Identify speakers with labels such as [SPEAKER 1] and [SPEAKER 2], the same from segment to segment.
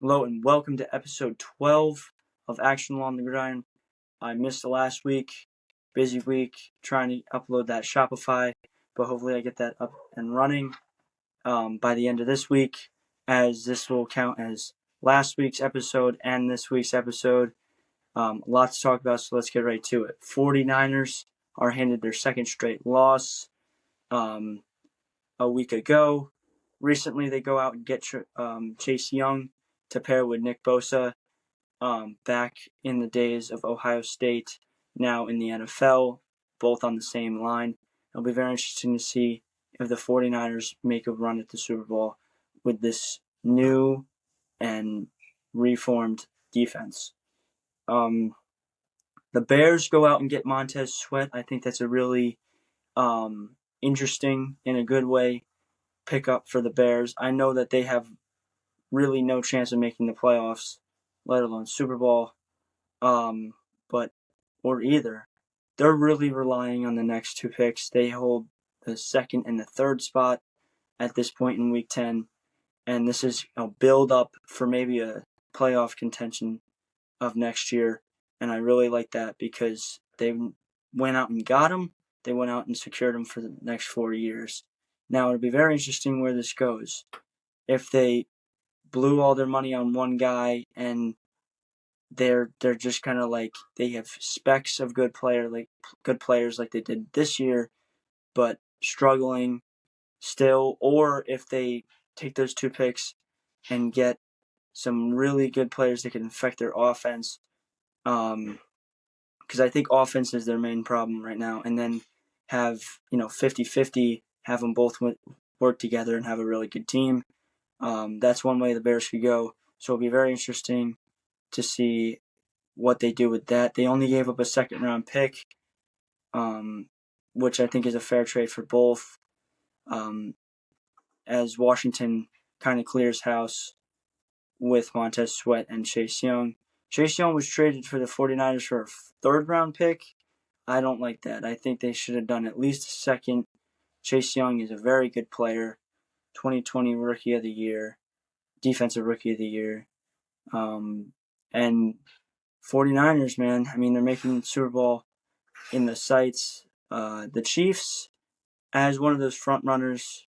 [SPEAKER 1] Hello and welcome to episode 12 of Action Along the Gridiron. I missed the last week, busy week, trying to upload that Shopify, but hopefully I get that up and running by the end of this week, as this will count as last week's episode and this week's episode. A lot to talk about, so let's get right to it. 49ers are handed their second straight loss a week ago. Recently, they go out and get Chase Young to pair with Nick Bosa, back in the days of Ohio State, now in the NFL, both on the same line. It'll be very interesting to see if the 49ers make a run at the Super Bowl with this new and reformed defense. The Bears go out and get Montez Sweat. I think that's a really interesting, in a good way, pickup for the Bears. I know that they have really no chance of making the playoffs, let alone Super Bowl, or either. They're really relying on the next two picks. They hold the second and the third spot at this point in Week 10, and this is a build-up for maybe a playoff contention of next year, and I really like that because they went out and got him. They went out and secured him for the next 4 years. Now, it'll be very interesting where this goes. If they blew all their money on one guy and they're just kind of like they have specks of good players like they did this year, but struggling still, or if they take those two picks and get some really good players that can affect their offense, because I think offense is their main problem right now, and then have 50-50, have them both work together and have a really good team. That's one way the Bears could go. So it'll be very interesting to see what they do with that. They only gave up a second-round pick, which I think is a fair trade for both, as Washington kind of clears house with Montez Sweat and Chase Young. Chase Young was traded for the 49ers for a third-round pick. I don't like that. I think they should have done at least a second. Chase Young is a very good player, 2020 Rookie of the Year, Defensive Rookie of the Year. And 49ers, man, I mean, they're making the Super Bowl in the sights. The Chiefs, as one of those front runners,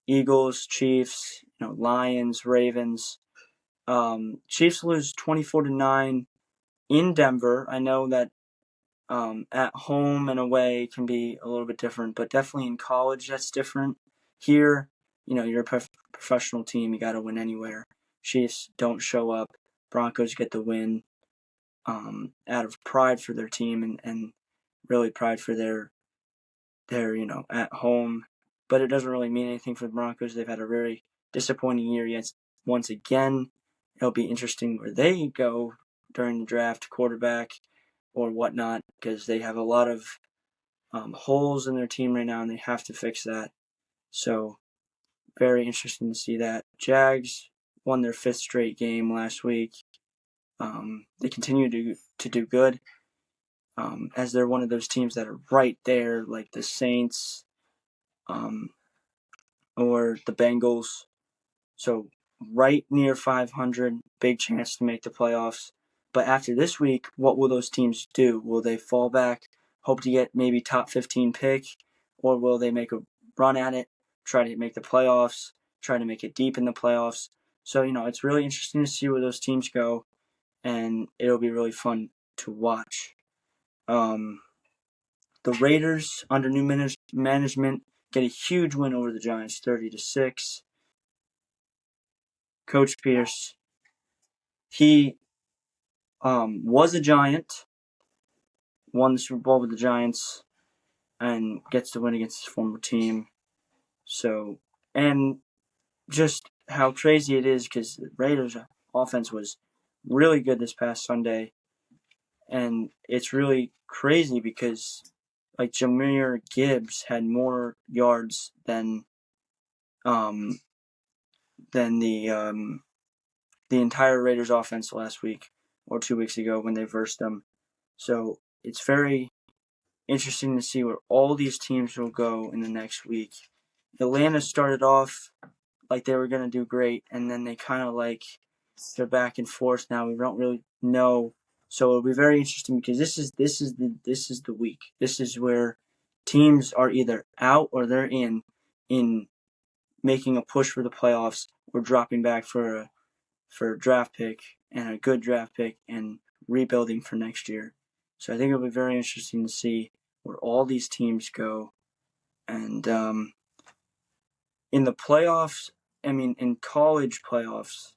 [SPEAKER 1] Eagles, Chiefs, Lions, Ravens. Chiefs lose 24-9 in Denver. I know that at home and away can be a little bit different, but definitely in college that's different. Here, you're a professional team. You got to win anywhere. Chiefs don't show up. Broncos get the win out of pride for their team and really pride for their at home. But it doesn't really mean anything for the Broncos. They've had a very disappointing year yet. Once again, it'll be interesting where they go during the draft, quarterback or whatnot, because they have a lot of holes in their team right now, and they have to fix that. So, very interesting to see that. Jags won their fifth straight game last week. They continue to do good, as they're one of those teams that are right there, like the Saints or the Bengals. So, right near 500, big chance to make the playoffs. But after this week, what will those teams do? Will they fall back, hope to get maybe top 15 pick, or will they make a run at it, try to make the playoffs, try to make it deep in the playoffs? So, it's really interesting to see where those teams go, and it'll be really fun to watch. The Raiders, under new management, get a huge win over the Giants, 30-6. Coach Pierce, he was a Giant, won the Super Bowl with the Giants, and gets to win against his former team. So, and just how crazy it is, because the Raiders' offense was really good this past Sunday, and it's really crazy because, like, Jahmyr Gibbs had more yards than the entire Raiders offense last week or 2 weeks ago when they versed them. So it's very interesting to see where all these teams will go in the next week. Atlanta started off like they were going to do great, and then they kind of They're back and forth now. We don't really know, so it'll be very interesting because this is the week. This is where teams are either out or they're in making a push for the playoffs or dropping back for a draft pick and a good draft pick and rebuilding for next year. So I think it'll be very interesting to see where all these teams go. And in the playoffs, in college playoffs,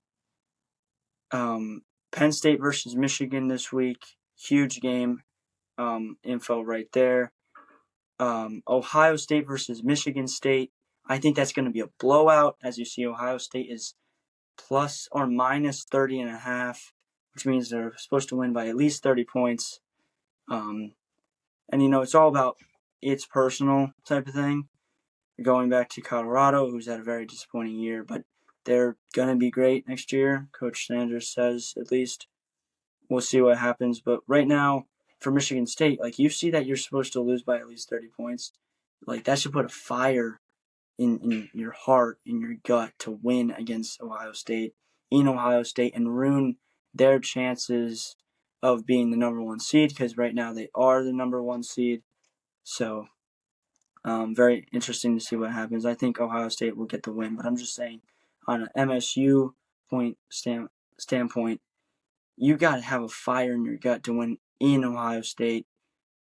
[SPEAKER 1] Penn State versus Michigan this week, huge game. Info right there. Ohio State versus Michigan State. I think that's going to be a blowout. As you see, Ohio State is plus or minus 30.5, which means they're supposed to win by at least 30 points. And it's all about it's personal type of thing. Going back to Colorado, who's had a very disappointing year, but they're going to be great next year. Coach Sanders says, at least. We'll see what happens. But right now, for Michigan State, you see that you're supposed to lose by at least 30 points. That should put a fire in your heart, in your gut, to win against Ohio State, in Ohio State, and ruin their chances of being the number one seed, because right now they are the number one seed. So, very interesting to see what happens. I think Ohio State will get the win, but I'm just saying, on an MSU standpoint, you got to have a fire in your gut to win in Ohio State.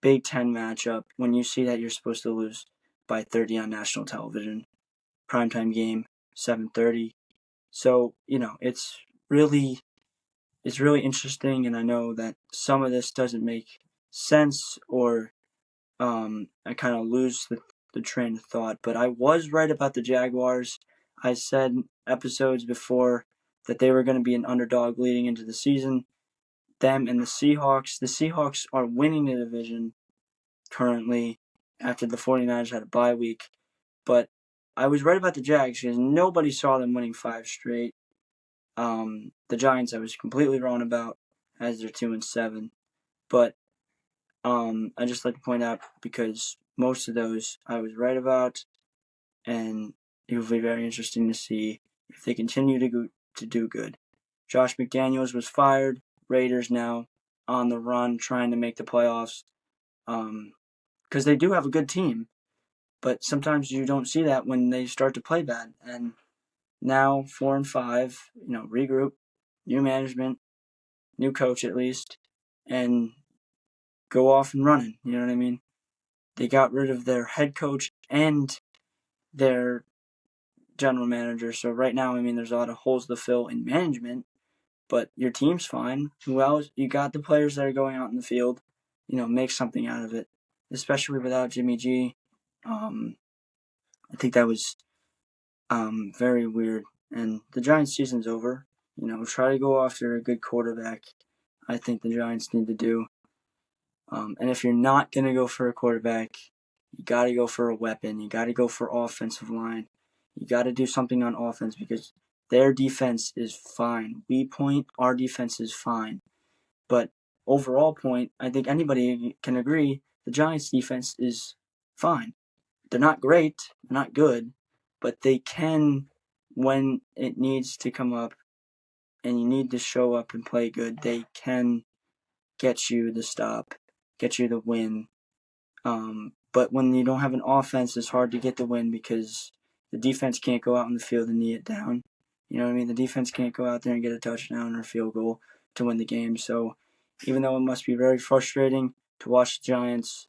[SPEAKER 1] Big Ten matchup when you see that you're supposed to lose by 30 on national television. Primetime game, 7:30. So, it's really interesting, and I know that some of this doesn't make sense, or I kind of lose the train of thought. But I was right about the Jaguars. I said episodes before that they were going to be an underdog leading into the season. Them and the Seahawks. The Seahawks are winning the division currently after the 49ers had a bye week. But I was right about the Jags because nobody saw them winning 5 straight. The Giants I was completely wrong about, as they're 2-7. But I just like to point out, because most of those I was right about, and it will be very interesting to see if they continue to do good. Josh McDaniels was fired. Raiders now on the run, trying to make the playoffs, because they do have a good team, but sometimes you don't see that when they start to play bad. And now 4-5, regroup, new management, new coach at least, and go off and running. You know what I mean? They got rid of their head coach and their general manager. So right now, there's a lot of holes to fill in management, but your team's fine. Who else? You got the players that are going out in the field. Make something out of it, especially without Jimmy G. I think that was very weird. And the Giants' season's over. Try to go after a good quarterback. I think the Giants need to do. And if you're not going to go for a quarterback, you got to go for a weapon. You got to go for offensive line. You got to do something on offense, because their defense is fine. Our defense is fine. But overall point, I think anybody can agree, the Giants' defense is fine. They're not great, they're not good, but they can, when it needs to come up and you need to show up and play good, they can get you the stop, get you the win. But when you don't have an offense, it's hard to get the win, because the defense can't go out on the field and knee it down. You know what I mean? The defense can't go out there and get a touchdown or a field goal to win the game. So even though it must be very frustrating to watch the Giants,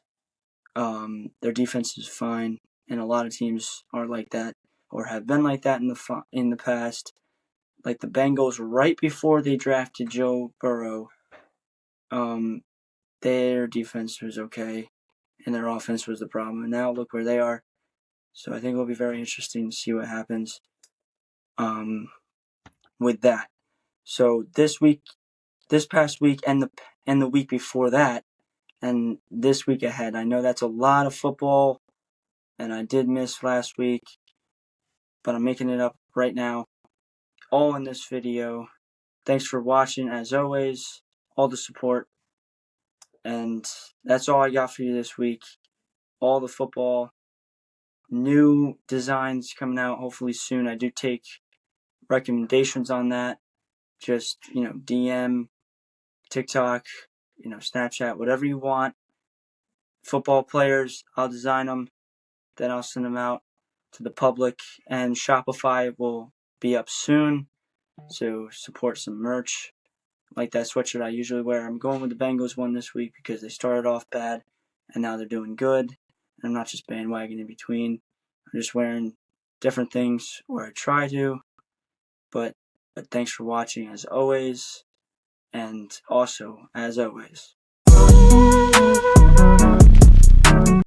[SPEAKER 1] their defense is fine, and a lot of teams are like that, or have been like that in the past. Like the Bengals, right before they drafted Joe Burrow, their defense was okay, and their offense was the problem. And now look where they are. So I think it'll be very interesting to see what happens with that. So this past week, and the week before that, and this week ahead, I know that's a lot of football, and I did miss last week, but I'm making it up right now, all in this video. Thanks for watching, as always, all the support, and that's all I got for you this week. All the football, new designs coming out hopefully soon. I do take recommendations on that. just, DM, TikTok, Snapchat, whatever you want. Football players, I'll design them, then I'll send them out to the public. And Shopify will be up soon, so support some merch. Like that sweatshirt I usually wear. I'm going with the Bengals one this week because they started off bad and now they're doing good. And I'm not just bandwagon in between. I'm just wearing different things where I try to. But thanks for watching as always. And also, as always,